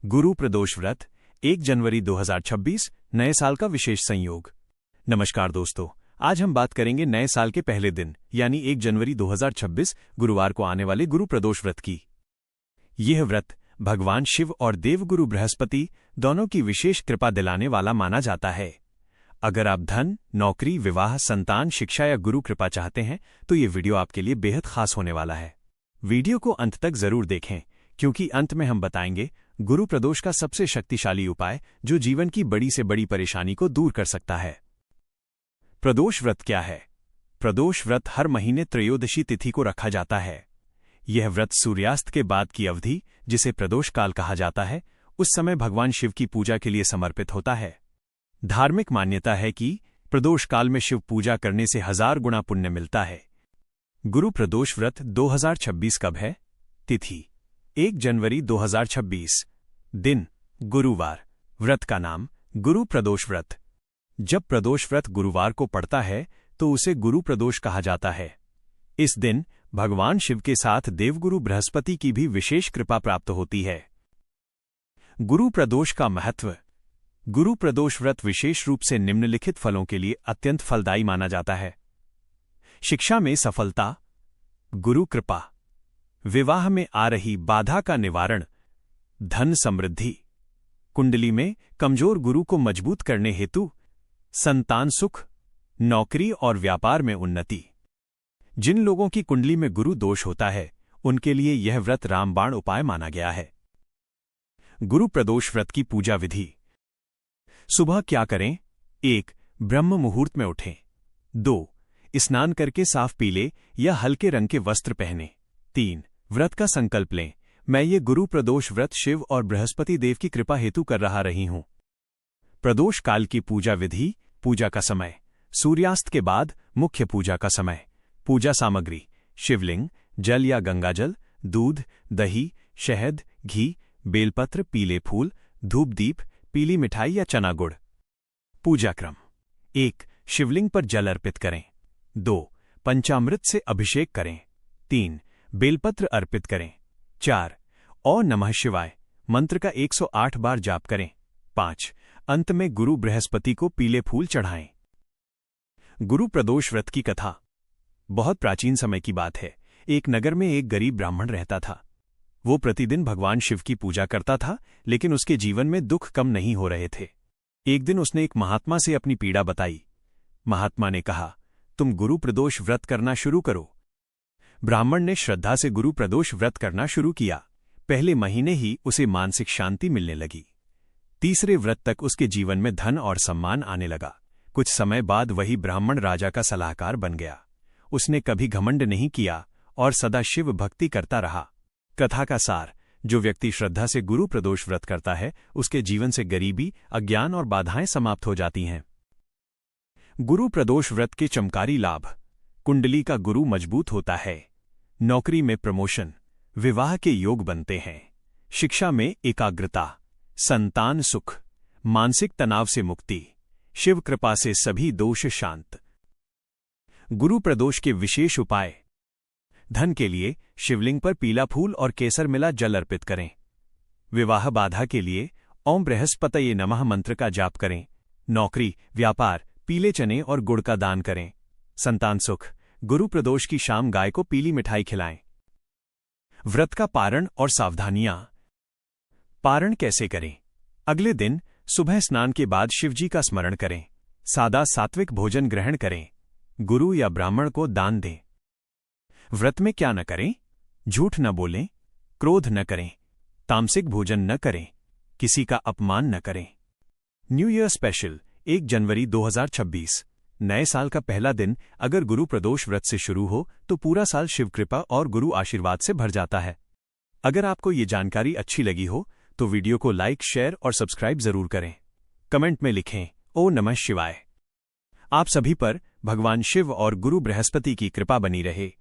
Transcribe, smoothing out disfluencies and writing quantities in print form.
गुरु प्रदोष व्रत 1 जनवरी 2026 नए साल का विशेष संयोग। नमस्कार दोस्तों, आज हम बात करेंगे नए साल के पहले दिन यानी 1 जनवरी 2026 गुरुवार को आने वाले गुरु प्रदोष व्रत की। यह व्रत भगवान शिव और देवगुरु बृहस्पति दोनों की विशेष कृपा दिलाने वाला माना जाता है। अगर आप धन, नौकरी, विवाह, संतान, शिक्षा या गुरु कृपा चाहते हैं तो ये वीडियो आपके लिए बेहद खास होने वाला है। वीडियो को अंत तक जरूर देखें, क्योंकि अंत में हम बताएंगे गुरु प्रदोष का सबसे शक्तिशाली उपाय जो जीवन की बड़ी से बड़ी परेशानी को दूर कर सकता है। प्रदोष व्रत क्या है? प्रदोष व्रत हर महीने त्रयोदशी तिथि को रखा जाता है। यह व्रत सूर्यास्त के बाद की अवधि, जिसे प्रदोष काल कहा जाता है, उस समय भगवान शिव की पूजा के लिए समर्पित होता है। धार्मिक मान्यता है कि प्रदोष काल में शिव पूजा करने से 1000 गुना पुण्य मिलता है। गुरु प्रदोष व्रत 2026 कब है? तिथि 1 जनवरी 2026। दिन गुरुवार। व्रत का नाम गुरु प्रदोष व्रत। जब प्रदोष व्रत गुरुवार को पड़ता है तो उसे गुरु प्रदोष कहा जाता है। इस दिन भगवान शिव के साथ देवगुरु बृहस्पति की भी विशेष कृपा प्राप्त होती है। गुरु प्रदोष का महत्व। गुरु प्रदोष व्रत विशेष रूप से निम्नलिखित फलों के लिए अत्यंत फलदायी माना जाता है। शिक्षा में सफलता, गुरु कृपा, विवाह में आ रही बाधा का निवारण, धन समृद्धि, कुंडली में कमजोर गुरु को मजबूत करने हेतु संतान सुख, नौकरी और व्यापार में उन्नति। जिन लोगों की कुंडली में गुरु दोष होता है उनके लिए यह व्रत रामबाण उपाय माना गया है। गुरु प्रदोष व्रत की पूजा विधि। सुबह क्या करें? 1. ब्रह्म मुहूर्त में उठें। 2. स्नान करके साफ पीले या हल्के रंग के वस्त्र पहनें। 3. व्रत का संकल्प लें, मैं ये गुरु प्रदोष व्रत शिव और बृहस्पति देव की कृपा हेतु कर रही हूं। प्रदोष काल की पूजा विधि। पूजा का समय सूर्यास्त के बाद मुख्य पूजा का समय। पूजा सामग्री शिवलिंग, जल या गंगाजल, दूध, दही, शहद, घी, बेलपत्र, पीले फूल, धूप दीप, पीली मिठाई या चना गुड़। पूजा क्रम। 1. शिवलिंग पर जल अर्पित करें। 2. पंचामृत से अभिषेक करें। 3. बेलपत्र अर्पित करें। 4. ओम नमः शिवाय मंत्र का 108 बार जाप करें। 5. अंत में गुरु बृहस्पति को पीले फूल चढ़ाएं। गुरु प्रदोष व्रत की कथा। बहुत प्राचीन समय की बात है। एक नगर में एक गरीब ब्राह्मण रहता था। वो प्रतिदिन भगवान शिव की पूजा करता था, लेकिन उसके जीवन में दुख कम नहीं हो रहे थे। एक दिन उसने एक महात्मा से अपनी पीड़ा बताई। महात्मा ने कहा, तुम गुरु प्रदोष व्रत करना शुरू करो। ब्राह्मण ने श्रद्धा से गुरु प्रदोष व्रत करना शुरू किया। पहले महीने ही उसे मानसिक शांति मिलने लगी। तीसरे व्रत तक उसके जीवन में धन और सम्मान आने लगा। कुछ समय बाद वही ब्राह्मण राजा का सलाहकार बन गया। उसने कभी घमंड नहीं किया और सदा शिव भक्ति करता रहा। कथा का सार। जो व्यक्ति श्रद्धा से गुरु प्रदोष व्रत करता है उसके जीवन से गरीबी, अज्ञान और बाधाएं समाप्त हो जाती हैं। गुरु प्रदोष व्रत के चमकारी लाभ। कुंडली का गुरु मजबूत होता है। नौकरी में प्रमोशन, विवाह के योग बनते हैं। शिक्षा में एकाग्रता, संतान सुख, मानसिक तनाव से मुक्ति, शिव कृपा से सभी दोष शांत। गुरु प्रदोष के विशेष उपाय। धन के लिए शिवलिंग पर पीला फूल और केसर मिला जल अर्पित करें। विवाह बाधा के लिए ओम बृहस्पतये नमः मंत्र का जाप करें। नौकरी, व्यापार, पीले चने और गुड़ का दान करें। संतान सुख, गुरु प्रदोष की शाम गाय को पीली मिठाई खिलाएं। व्रत का पारण और सावधानियां। पारण कैसे करें? अगले दिन सुबह स्नान के बाद शिवजी का स्मरण करें। सादा सात्विक भोजन ग्रहण करें। गुरु या ब्राह्मण को दान दें। व्रत में क्या न करें? झूठ न बोलें, क्रोध न करें, तामसिक भोजन न करें, किसी का अपमान न करें। न्यू ईयर स्पेशल 1 जनवरी 2026 नए साल का पहला दिन अगर गुरु प्रदोष व्रत से शुरू हो तो पूरा साल शिव कृपा और गुरु आशीर्वाद से भर जाता है। अगर आपको ये जानकारी अच्छी लगी हो तो वीडियो को लाइक, शेयर और सब्सक्राइब जरूर करें। कमेंट में लिखें ओम नमः शिवाय। आप सभी पर भगवान शिव और गुरु बृहस्पति की कृपा बनी रहे।